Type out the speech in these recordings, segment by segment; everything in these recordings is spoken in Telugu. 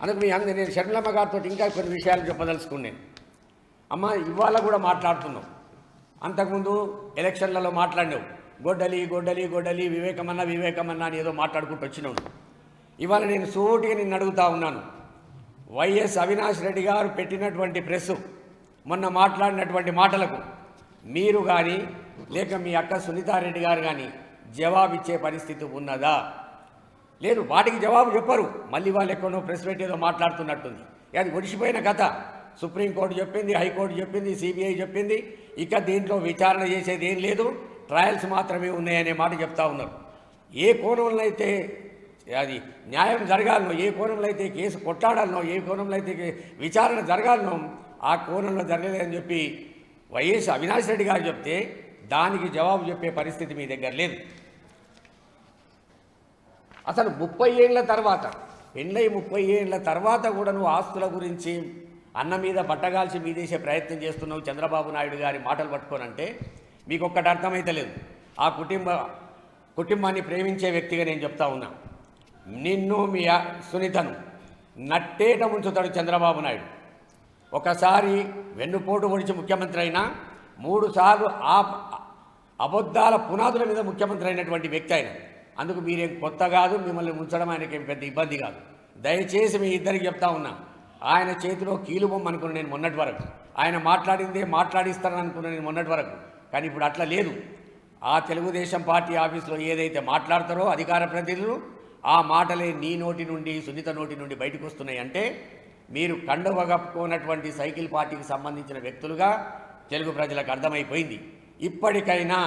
అందుకు నేను షర్మిలమ్మ గారితో ఇంకా కొన్ని విషయాలు చెప్పదలుచుకున్నాను. అమ్మ ఇవాళ కూడా మాట్లాడుతున్నాం, అంతకుముందు ఎలక్షన్లలో మాట్లాడినావు, గొడ్డలి గొడ్డలి గొడ్డలి వివేకమన్నా అని ఏదో మాట్లాడుకుంటూ వచ్చినావు. ఇవాళ నేను సూటిగా నిన్ను అడుగుతా ఉన్నాను, వైఎస్ అవినాష్ రెడ్డి గారు పెట్టినటువంటి ప్రెస్సు మొన్న మాట్లాడినటువంటి మాటలకు మీరు కానీ లేక మీ అక్క సునీతారెడ్డి గారు కానీ జవాబిచ్చే పరిస్థితి ఉన్నదా? లేదు, వాటికి జవాబు చెప్పరు. మళ్ళీ వాళ్ళు ఎక్కడో ప్రెస్ పెట్టి ఏదో మాట్లాడుతున్నట్టుంది. అది ఒడిసిపోయిన కథ. సుప్రీంకోర్టు చెప్పింది, హైకోర్టు చెప్పింది, సిబిఐ చెప్పింది. ఇక దీంట్లో విచారణ చేసేది ఏం లేదు, ట్రయల్స్ మాత్రమే ఉన్నాయనే మాట చెప్తా ఉన్నారు. ఏ కోణంలో అయితే అది న్యాయం జరగాలనో, ఏ కోణంలో అయితే కేసు కొట్టాడాలనో, ఏ కోణంలో అయితే విచారణ జరగాలనో ఆ కోణంలో జరగలేదని చెప్పి వైఎస్ అవినాష్ రెడ్డి గారు చెప్తే దానికి జవాబు చెప్పే పరిస్థితి మీ దగ్గర లేదు. అసలు 30 ఏళ్ల తర్వాత, పెళ్ళై 30 ఏళ్ల తర్వాత కూడా నువ్వు ఆస్తుల గురించి అన్న మీద బట్టగాల్చి మీదేసే ప్రయత్నం చేస్తున్నావు చంద్రబాబు నాయుడు గారి మాటలు పట్టుకోనంటే మీకు ఒక్కటి అర్థమైతలేదు. ఆ కుటుంబాన్ని ప్రేమించే వ్యక్తిగా నేను చెప్తా ఉన్నా, నిన్ను మీ సునీతను నట్టేట ముంచుతాడు చంద్రబాబు నాయుడు. ఒకసారి వెన్నుపోటు పొడిచి ముఖ్యమంత్రి అయినా 3 సార్లు ఆ అబద్ధాల పునాదుల మీద ముఖ్యమంత్రి అయినటువంటి వ్యక్తి ఆయన. అందుకు మీరేం కొత్త కాదు, మిమ్మల్ని ముంచడం ఆయనకేం పెద్ద ఇబ్బంది కాదు. దయచేసి మీ ఇద్దరికి చెప్తా ఉన్నా, ఆయన చేతిలో కీలుబొమ్మ అనుకున్న నేను మొన్నటి వరకు, ఆయన మాట్లాడిందే మాట్లాడిస్తానని అనుకున్న నేను మొన్నటి వరకు. కానీ ఇప్పుడు అట్లా లేదు. ఆ తెలుగుదేశం పార్టీ ఆఫీసులో ఏదైతే మాట్లాడతారో అధికార ప్రతినిధులు, ఆ మాటలే నీ నోటి నుండి సునీత నోటి నుండి బయటకు వస్తున్నాయి. అంటే మీరు కండువ కప్పుకోనటువంటి సైకిల్ పార్టీకి సంబంధించిన వ్యక్తులుగా తెలుగు ప్రజలకు అర్థమైపోయింది. ఇప్పటికైనా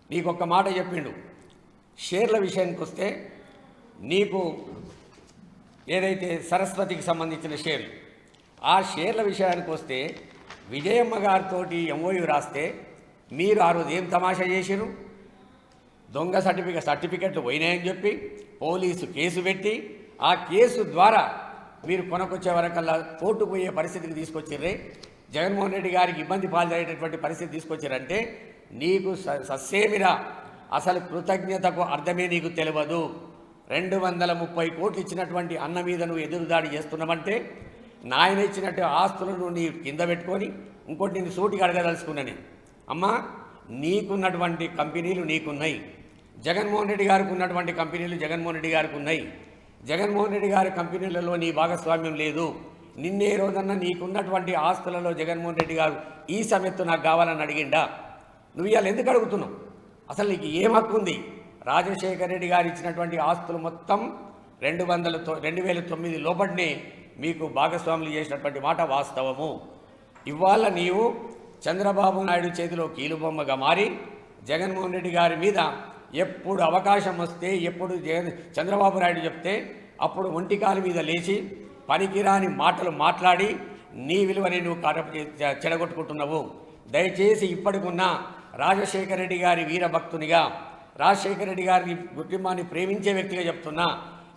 నీకొక్క మాట చెప్పిండు, షేర్ల విషయానికి వస్తే నీకు ఏదైతే సరస్వతికి సంబంధించిన షేర్లు, ఆ షేర్ల విషయానికి వస్తే విజయమ్మ గారితో ఎంఓయూ రాస్తే మీరు ఆ రోజు ఏం తమాషా చేసిరు? దొంగ సర్టిఫికెట్లు పోయినాయని చెప్పి పోలీసు కేసు పెట్టి ఆ కేసు ద్వారా మీరు కొనకొచ్చే వరకల్లా కోర్టుకు పోయే పరిస్థితికి తీసుకొచ్చిర్రే. జగన్మోహన్ రెడ్డి గారికి ఇబ్బంది పాల్జేటటువంటి పరిస్థితి తీసుకొచ్చారంటే నీకు సస్సేమిరా అసలు కృతజ్ఞతకు అర్థమే నీకు తెలియదు. 230 కోట్లు ఇచ్చినటువంటి అన్న మీద నువ్వు ఎదురుదాడి చేస్తున్నామంటే నాయన ఇచ్చినట్టు ఆస్తులను నీ కింద పెట్టుకొని ఇంకోటి నేను సూటిగా అడగదలుచుకున్నాను. అమ్మా, నీకున్నటువంటి కంపెనీలు నీకున్నాయి, జగన్మోహన్ రెడ్డి గారికి ఉన్నటువంటి కంపెనీలు జగన్మోహన్ రెడ్డి గారికి ఉన్నాయి. జగన్మోహన్ రెడ్డి గారి కంపెనీలలో నీ భాగస్వామ్యం లేదు. నిన్నే రోజన్నా నీకున్నటువంటి ఆస్తులలో జగన్మోహన్ రెడ్డి గారు ఈ సమెత్తు నాకు కావాలని అడిగిండా? నువ్వు ఇవాళ ఎందుకు అడుగుతున్నావు? అసలు నీకు ఏం హక్కు ఉంది? రాజశేఖర రెడ్డి గారు ఇచ్చినటువంటి ఆస్తులు మొత్తం 2009 లోపటినే మీకు భాగస్వాములు చేసినటువంటి మాట వాస్తవము. ఇవాళ నీవు చంద్రబాబు నాయుడు చేతిలో కీలుబొమ్మగా మారి జగన్మోహన్ రెడ్డి గారి మీద ఎప్పుడు అవకాశం వస్తే, ఎప్పుడు చంద్రబాబు నాయుడు చెప్తే అప్పుడు ఒంటికాలి మీద లేచి పనికిరాని మాటలు మాట్లాడి నీ విలువని నువ్వు చెడగొట్టుకుంటున్నావు. దయచేసి ఇప్పటికున్న రాజశేఖర రెడ్డి గారి వీరభక్తునిగా, రాజశేఖర రెడ్డి గారి కుటుంబాన్ని ప్రేమించే వ్యక్తిగా చెప్తున్నా,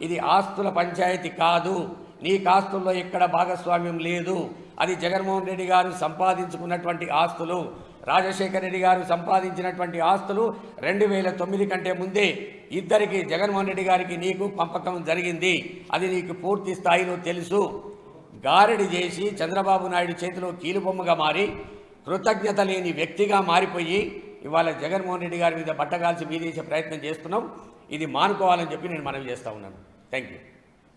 ఇది ఆస్తుల పంచాయతీ కాదు. నీకు ఆస్తుల్లో ఎక్కడ భాగస్వామ్యం లేదు. అది జగన్మోహన్ రెడ్డి గారు సంపాదించుకున్నటువంటి ఆస్తులు. రాజశేఖర రెడ్డి గారు సంపాదించినటువంటి ఆస్తులు 2009 కంటే ముందే ఇద్దరికి, జగన్మోహన్ రెడ్డి గారికి నీకు పంపకం జరిగింది. అది నీకు పూర్తి స్థాయిలో తెలుసు. గారడి చేసి చంద్రబాబు నాయుడు చేతిలో కీలుబొమ్మగా మారి కృతజ్ఞత లేని వ్యక్తిగా మారిపోయి ఇవాళ జగన్మోహన్ రెడ్డి గారి మీద బట్టగాల్చి మీదేసే ప్రయత్నం చేస్తున్నాం. ఇది మానుకోవాలని చెప్పి నేను మనవి చేస్తూ ఉన్నాను. Thank you.